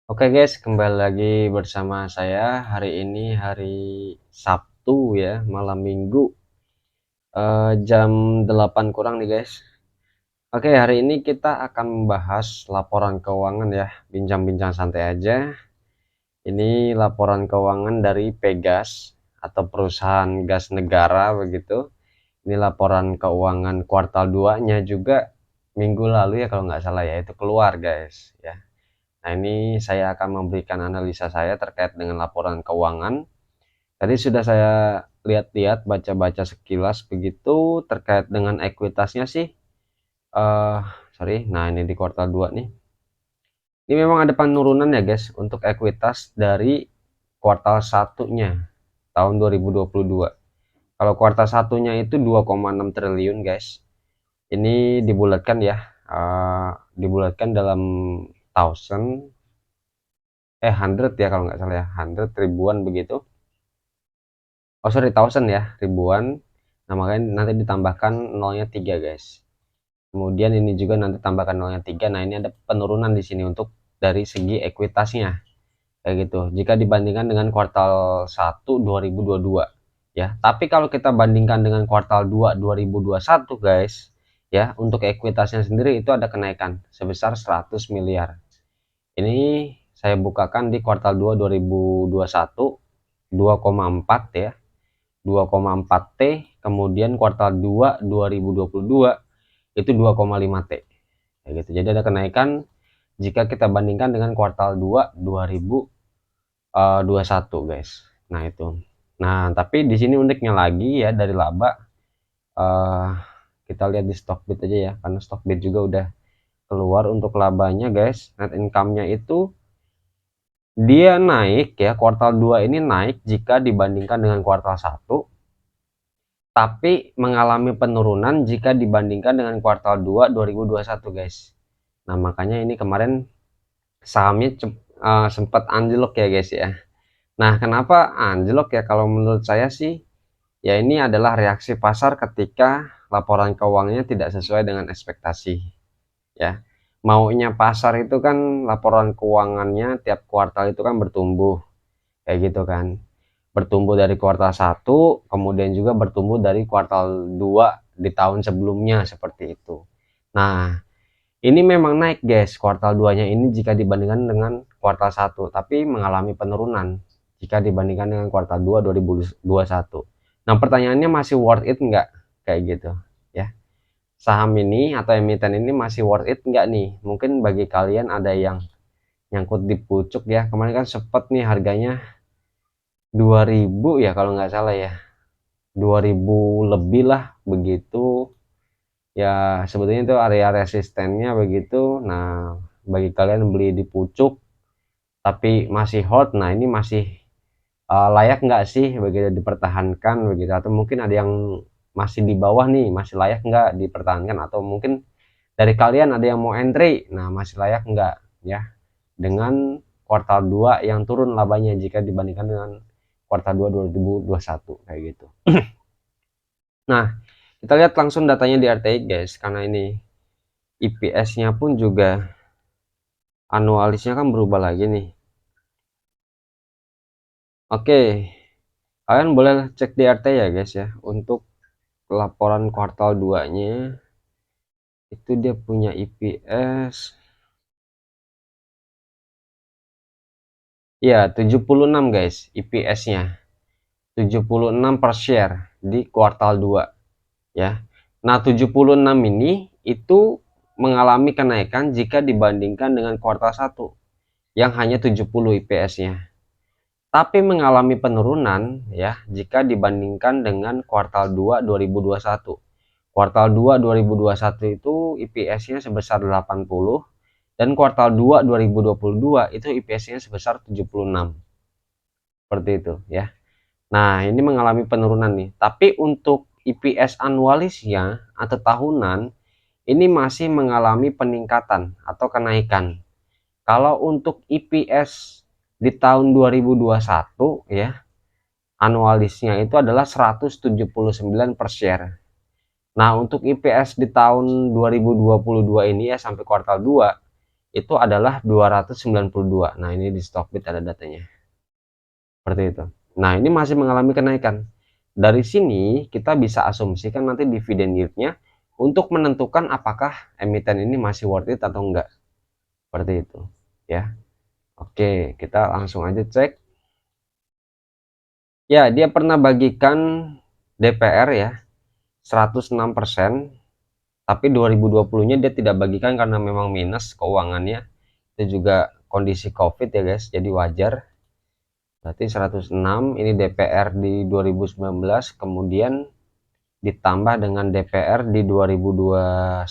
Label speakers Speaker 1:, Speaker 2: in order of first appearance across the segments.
Speaker 1: Oke guys, kembali lagi bersama saya. Hari ini hari Sabtu ya, malam Minggu, jam 8 kurang nih guys. Oke, hari ini kita akan membahas laporan keuangan ya, bincang-bincang santai aja. Ini laporan keuangan dari Pegas atau perusahaan gas negara begitu. Ini laporan keuangan kuartal 2-nya juga minggu lalu ya kalau nggak salah ya, itu keluar guys ya. Nah, ini saya akan memberikan analisa saya terkait dengan laporan keuangan. Tadi sudah saya lihat-lihat, baca-baca sekilas begitu terkait dengan ekuitasnya sih. eh Sorry, nah ini di kuartal 2 nih. Ini memang ada penurunan ya guys untuk ekuitas dari kuartal satunya tahun 2022. Kalau kuartal satunya itu 2,6 triliun guys. Ini dibulatkan ya, dibulatkan dalam thousand, hundred ya kalau nggak salah ya, hundred ribuan begitu. Oh sorry, thousand ya, ribuan. Nah makanya nanti ditambahkan nolnya 3 guys. Kemudian ini juga nanti tambahkan nolnya 3. Nah ini ada penurunan di sini untuk dari segi ekuitasnya kayak gitu jika dibandingkan dengan kuartal 1 2022 ya. Tapi kalau kita bandingkan dengan kuartal 2 2021 guys ya, untuk ekuitasnya sendiri itu ada kenaikan sebesar 100 miliar. Ini saya bukakan di kuartal 2 2021 2,4 ya, 2,4 T, kemudian kuartal 2 2022 itu 2,5 T. Ya gitu. Jadi ada kenaikan jika kita bandingkan dengan kuartal 2 2021 guys. Nah, itu. Nah, tapi di sini uniknya lagi ya dari laba, eh, kita lihat di Stockbit aja ya, karena Stockbit juga udah keluar untuk labanya guys. Net income-nya itu dia naik ya, kuartal 2 ini naik jika dibandingkan dengan kuartal 1, tapi mengalami penurunan jika dibandingkan dengan kuartal 2 2021 guys. Nah makanya ini kemarin sahamnya sempat anjlok ya guys ya. Nah kenapa anjlok ya, kalau menurut saya sih ya ini adalah reaksi pasar ketika laporan keuangannya tidak sesuai dengan ekspektasi ya. Maunya pasar itu kan laporan keuangannya tiap kuartal itu kan bertumbuh kayak gitu kan, bertumbuh dari kuartal 1 kemudian juga bertumbuh dari kuartal 2 di tahun sebelumnya seperti itu. Nah ini memang naik guys kuartal 2 nya ini jika dibandingkan dengan kuartal 1, tapi mengalami penurunan jika dibandingkan dengan kuartal 2 2021. Nah pertanyaannya, masih worth it nggak kayak gitu ya, saham ini atau emiten ini masih worth it nggak nih? Mungkin bagi kalian ada yang nyangkut di pucuk ya, kemarin kan sempet nih harganya 2000 ya kalau nggak salah ya, 2000 lebih lah begitu ya, sebetulnya itu area resistennya begitu. Nah bagi kalian beli di pucuk tapi masih hold, nah ini masih layak nggak sih begitu dipertahankan begitu, atau mungkin ada yang masih di bawah nih, masih layak nggak dipertahankan, atau mungkin dari kalian ada yang mau entry, nah masih layak nggak ya dengan kuartal 2 yang turun labanya jika dibandingkan dengan kuartal 2 2021 kayak gitu. Nah kita lihat langsung datanya di RTI guys, karena ini IPS-nya pun juga anualisnya kan berubah lagi nih. Oke, kalian boleh cek di RTI ya guys ya, untuk laporan kuartal 2 nya itu dia punya IPS ya 76 guys, IPS-nya 76 per share di kuartal 2 ya. Nah 76 ini itu mengalami kenaikan jika dibandingkan dengan kuartal 1 yang hanya 70 IPS-nya, tapi mengalami penurunan ya jika dibandingkan dengan kuartal 2 2021. Kuartal 2 2021 itu IPS-nya sebesar 80, dan kuartal 2 2022 itu IPS-nya sebesar 76. Seperti itu ya. Nah, ini mengalami penurunan nih. Tapi untuk IPS anualisnya atau tahunan ini masih mengalami peningkatan atau kenaikan. Kalau untuk IPS di tahun 2021 ya, anualisnya itu adalah 179 per share. Nah, untuk IPS di tahun 2022 ini ya sampai kuartal 2 itu adalah 292. Nah, ini di Stockbit ada datanya. Seperti itu. Nah, ini masih mengalami kenaikan. Dari sini kita bisa asumsikan nanti dividen yield-nya untuk menentukan apakah emiten ini masih worth it atau enggak. Seperti itu, ya. Oke, kita langsung aja cek. Ya, dia pernah bagikan DPR ya, 106%, tapi 2020-nya dia tidak bagikan karena memang minus keuangannya. Itu juga kondisi Covid ya, guys. Jadi wajar. Berarti 106 ini DPR di 2019, kemudian ditambah dengan DPR di 2021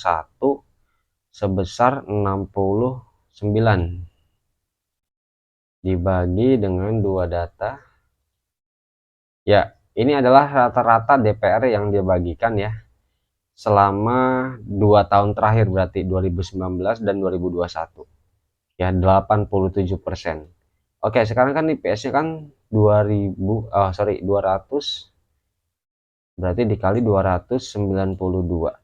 Speaker 1: sebesar 69 dibagi dengan dua data. Ya, ini adalah rata-rata DPR yang dia bagikan ya selama 2 tahun terakhir, berarti 2019 dan 2021 ya, 87%. Oke, sekarang kan IPS-nya kan 200, berarti dikali 292.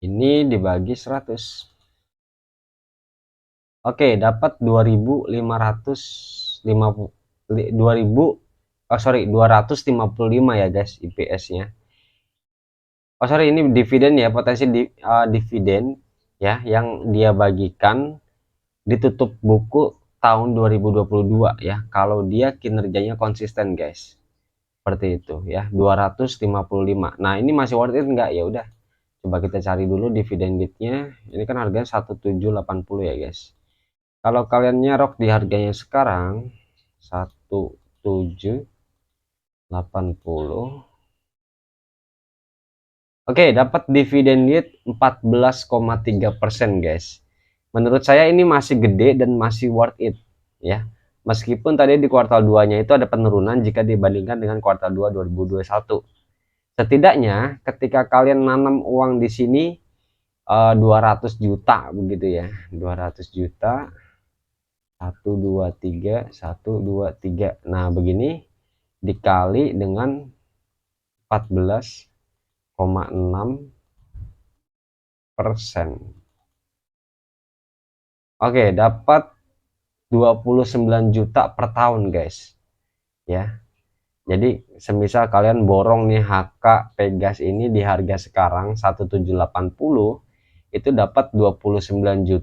Speaker 1: Ini dibagi 100. Oke, dapat 2.255 ya guys IPS-nya. Oh sorry, ini dividen ya, potensi dividen ya yang dia bagikan ditutup buku tahun 2022 ya, kalau dia kinerjanya konsisten guys. Seperti itu ya, 255. Nah, ini masih worth it enggak? Ya udah, coba kita cari dulu dividen yield-nya. Ini kan harganya 1780 ya guys. Kalau kalian nyerok di harganya sekarang 1780. Oke, dapat dividen yield 14,3% guys. Menurut saya ini masih gede dan masih worth it ya. Meskipun tadi di kuartal 2-nya itu ada penurunan jika dibandingkan dengan kuartal 2 2021. Setidaknya ketika kalian nanam uang di sini 200 juta begitu ya. 200 juta 123. Nah, begini dikali dengan 14,6%. Oke, dapat 29 juta per tahun guys ya. Jadi semisal kalian borong nih HK Pegas ini di harga sekarang 1780, itu dapat 29.200.000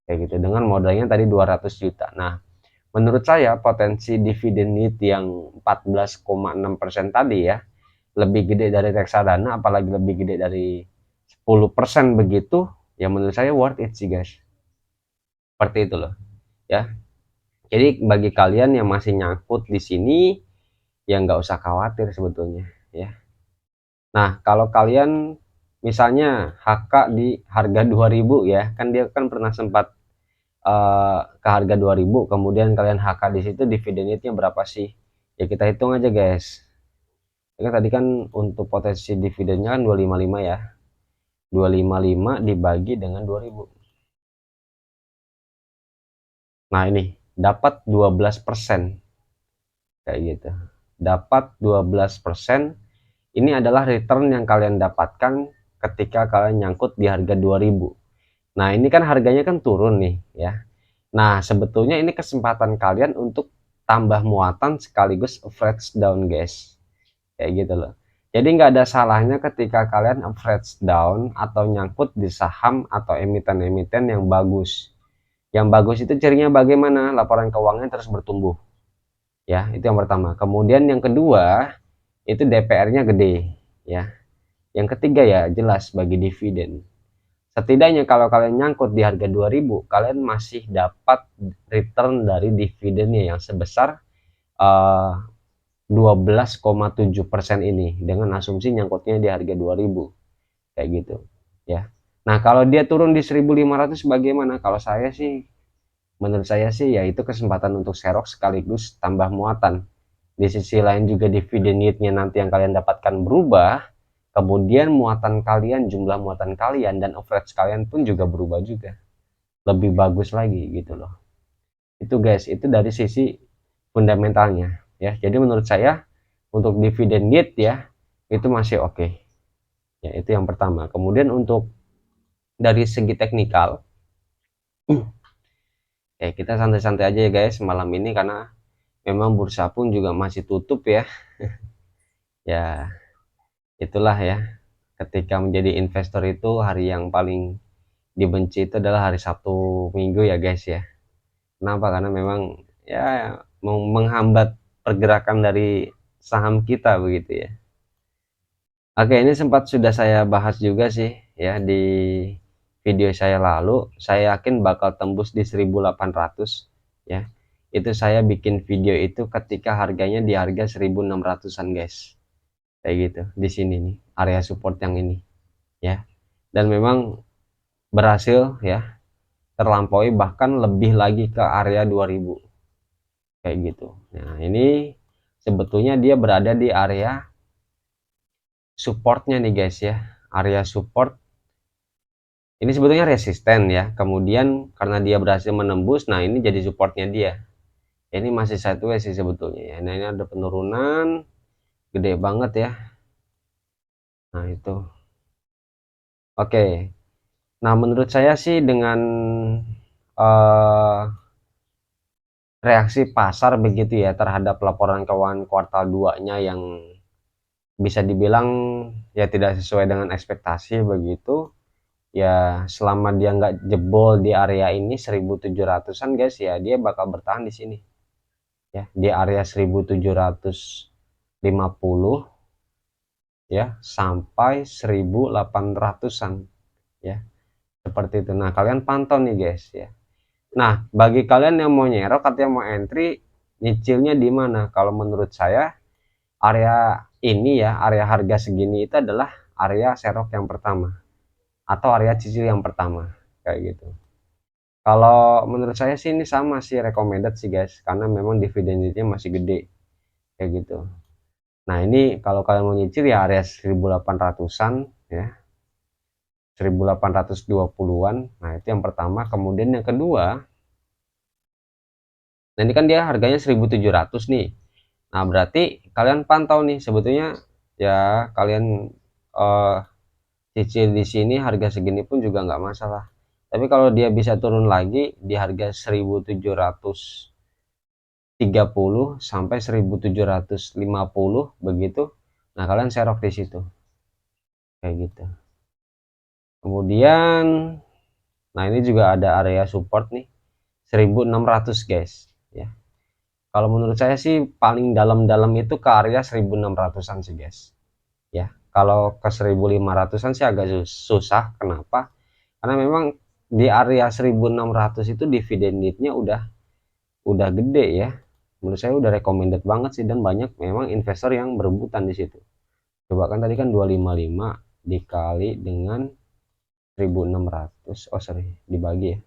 Speaker 1: kayak gitu dengan modalnya tadi 200 juta. Nah, menurut saya potensi dividen yield yang 14,6% tadi ya, lebih gede dari reksadana, apalagi lebih gede dari 10% begitu, ya menurut saya worth it sih guys. Seperti itu loh ya. Jadi bagi kalian yang masih nyangkut di sini, ya nggak usah khawatir sebetulnya ya. Nah, kalau kalian misalnya HK di harga 2000 ya, kan dia kan pernah sempat ke harga 2000, kemudian kalian HK di situ, dividen yield-nya berapa sih? Ya kita hitung aja guys. Ya, tadi kan untuk potensi dividennya kan 255 ya. 255 dibagi dengan 2000. Nah, ini dapat 12%. Kayak gitu. Dapat 12%. Ini adalah return yang kalian dapatkan ketika kalian nyangkut di harga 2000. Nah, ini kan harganya kan turun nih ya. Nah, sebetulnya ini kesempatan kalian untuk tambah muatan sekaligus average down guys. Kayak gitu loh. Jadi nggak ada salahnya ketika kalian average down atau nyangkut di saham atau emiten-emiten yang bagus. Yang bagus itu cirinya bagaimana? Laporan keuangannya terus bertumbuh. Ya, itu yang pertama. Kemudian yang kedua, itu DPR-nya gede ya. Yang ketiga ya jelas bagi dividen. Setidaknya kalau kalian nyangkut di harga 2000, kalian masih dapat return dari dividennya yang sebesar 12,7% ini dengan asumsi nyangkutnya di harga 2000 kayak gitu ya. Nah, kalau dia turun di 1500 bagaimana? Kalau saya sih, menurut saya sih ya itu kesempatan untuk serok sekaligus tambah muatan. Di sisi lain juga dividen yield-nya nanti yang kalian dapatkan berubah, kemudian muatan kalian, jumlah muatan kalian dan average kalian pun juga berubah juga, lebih bagus lagi gitu loh. Itu guys, itu dari sisi fundamentalnya ya. Jadi menurut saya untuk dividen yield ya itu masih oke. Ya, itu yang pertama. Kemudian untuk dari segi teknikal ya kita santai-santai aja ya guys malam ini, karena memang bursa pun juga masih tutup ya. Ya itulah ya, ketika menjadi investor itu hari yang paling dibenci itu adalah hari Sabtu Minggu ya guys ya. Kenapa? Karena memang ya menghambat pergerakan dari saham kita begitu ya. Oke, ini sempat sudah saya bahas juga sih ya di video saya lalu. Saya yakin bakal tembus di 1800 ya. Itu saya bikin video itu ketika harganya di harga 1600-an guys. Kayak gitu. Di sini nih, area support yang ini ya. Dan memang berhasil ya, terlampaui bahkan lebih lagi ke area 2000 kayak gitu. Nah, ini sebetulnya dia berada di area supportnya nih guys ya. Area support ini sebetulnya resisten ya, kemudian karena dia berhasil menembus, nah ini jadi supportnya dia. Ini masih sideways sih sebetulnya ya. Nah ini ada penurunan gede banget ya. Nah itu oke. Nah menurut saya sih dengan uh, reaksi pasar begitu ya terhadap laporan keuangan kuartal 2-nya yang bisa dibilang ya tidak sesuai dengan ekspektasi begitu ya, selama dia nggak jebol di area ini 1700-an guys ya, dia bakal bertahan di sini ya, di area 1750 ya sampai 1800-an ya, seperti itu. Nah kalian pantau nih guys ya. Nah bagi kalian yang mau nyerok atau yang mau entry, nyicilnya di mana? Kalau menurut saya area ini ya, area harga segini itu adalah area serok yang pertama atau area cicil yang pertama kayak gitu. Kalau menurut saya sih ini sama sih recommended sih guys, karena memang dividen yieldnya masih gede kayak gitu. Nah ini kalau kalian mau nyicil ya area 1800-an ya, 1820-an. Nah itu yang pertama. Kemudian yang kedua, nah ini kan dia harganya 1700 nih. Nah berarti kalian pantau nih sebetulnya ya, kalian eh, cicil di sini harga segini pun juga nggak masalah. Tapi kalau dia bisa turun lagi di harga 1730 sampai 1750 begitu. Nah, kalian serok di situ. Kayak gitu. Kemudian nah ini juga ada area support nih 1600 guys ya. Kalau menurut saya sih paling dalam-dalam itu ke area 1600-an sih guys. Ya. Kalau ke 1500-an sih agak susah. Kenapa? Karena memang di area 1600 itu dividen yieldnya udah gede ya. Menurut saya udah recommended banget sih, dan banyak memang investor yang berebutan di situ. Coba kan tadi kan 255 dikali dengan 1600, oh sorry, dibagi ya.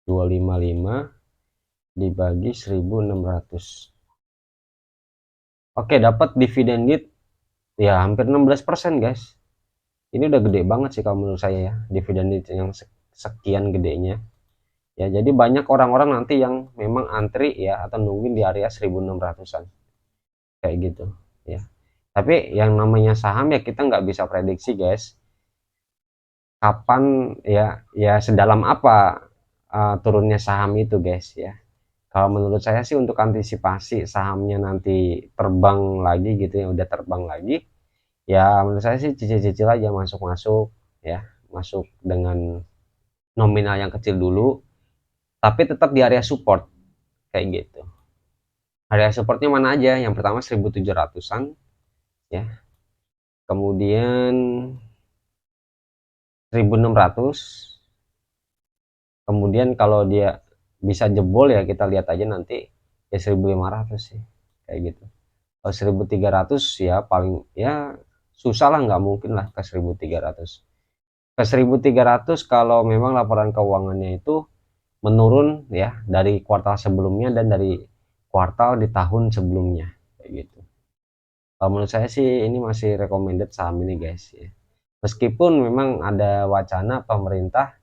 Speaker 1: 255 dibagi 1600. Oke, dapat dividen yield ya hampir 16% guys. Ini udah gede banget sih kalau menurut saya ya, dividen yield yang sekian gedenya. Ya, jadi banyak orang-orang nanti yang memang antri ya atau nungguin di area 1600-an. Kayak gitu ya. Tapi yang namanya saham ya kita nggak bisa prediksi guys, kapan ya sedalam apa turunnya saham itu guys ya. Kalau menurut saya sih untuk antisipasi sahamnya nanti terbang lagi gitu ya, udah terbang lagi ya, menurut saya sih cicil-cicil aja, masuk-masuk ya, masuk dengan nominal yang kecil dulu tapi tetap di area support kayak gitu. Area supportnya mana aja? Yang pertama 1700-an ya, kemudian 1600, kemudian kalau dia bisa jebol ya kita lihat aja nanti ya 1500 sih kayak gitu. Kalau 1300 ya paling ya susah lah, nggak mungkin lah ke 1300. Ke 1300 kalau memang laporan keuangannya itu menurun ya dari kuartal sebelumnya dan dari kuartal di tahun sebelumnya kayak gitu. Kalau menurut saya sih ini masih recommended saham ini guys ya. Meskipun memang ada wacana pemerintah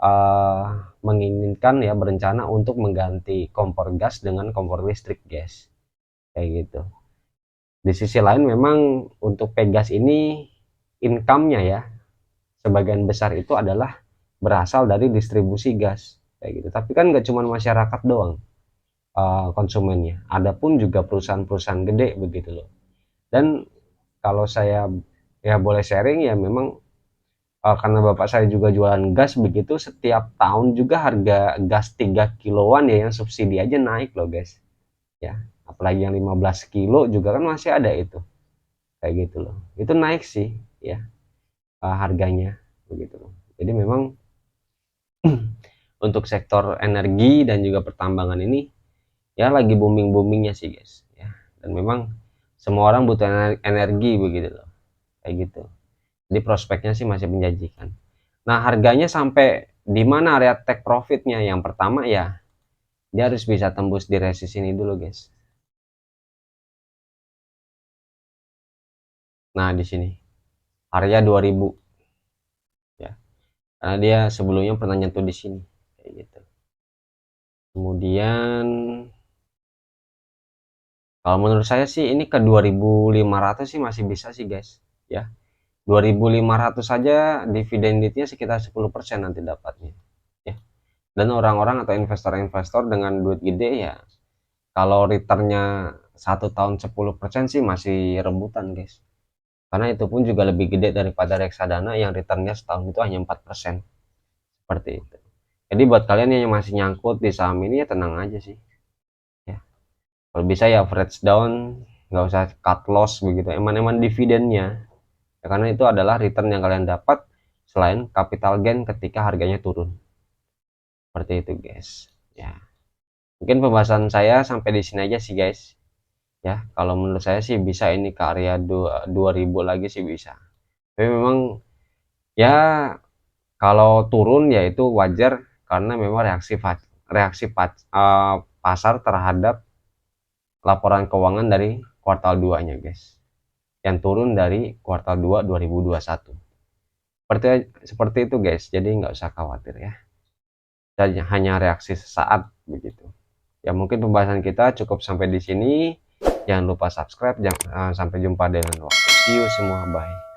Speaker 1: uh, menginginkan ya, berencana untuk mengganti kompor gas dengan kompor listrik guys kayak gitu. Di sisi lain memang untuk Pegas ini income-nya ya, sebagian besar itu adalah berasal dari distribusi gas kayak gitu. Tapi kan nggak cuma masyarakat doang konsumennya, ada pun juga perusahaan-perusahaan gede begitu loh. Dan kalau saya ya boleh sharing ya, memang karena bapak saya juga jualan gas begitu, setiap tahun juga harga gas 3 kiloan ya yang subsidi aja naik loh guys ya, apalagi yang 15 kilo juga kan masih ada itu kayak gitu loh, itu naik sih ya harganya begitu loh. Jadi memang untuk sektor energi dan juga pertambangan ini ya lagi booming-boomingnya sih guys ya, dan memang semua orang butuh energi begitu loh kayak gitu. Jadi prospeknya sih masih menjanjikan. Nah, harganya sampai di mana area take profitnya? Yang pertama ya, dia harus bisa tembus di resist ini dulu, guys. Nah, di sini area 2000 ya. Karena dia sebelumnya pernah nyentuh di sini kayak gitu. Kemudian kalau menurut saya sih ini ke 2500 sih masih bisa sih, guys. Ya. 2500 saja dividen yieldnya sekitar 10% nanti dapatnya. Ya. Dan orang-orang atau investor-investor dengan duit gede ya, kalau returnnya 1 tahun 10% sih masih rebutan guys, karena itu pun juga lebih gede daripada reksadana yang returnnya setahun itu hanya 4%, seperti itu. Jadi buat kalian yang masih nyangkut di saham ini ya tenang aja sih ya, kalau bisa ya average down, nggak usah cut loss begitu, eman-eman dividennya ya, karena itu adalah return yang kalian dapat selain capital gain ketika harganya turun, seperti itu guys ya. Mungkin pembahasan saya sampai di sini aja sih guys ya. Kalau menurut saya sih bisa ini ke area 2000 lagi sih bisa, tapi memang ya kalau turun ya itu wajar karena memang pasar terhadap laporan keuangan dari kuartal 2-nya guys, yang turun dari kuartal 2 2021, seperti seperti itu guys. Jadi nggak usah khawatir ya, hanya reaksi sesaat begitu ya. Mungkin pembahasan kita cukup sampai di sini. Jangan lupa subscribe. Sampai jumpa dengan waktu. See you semua. Bye.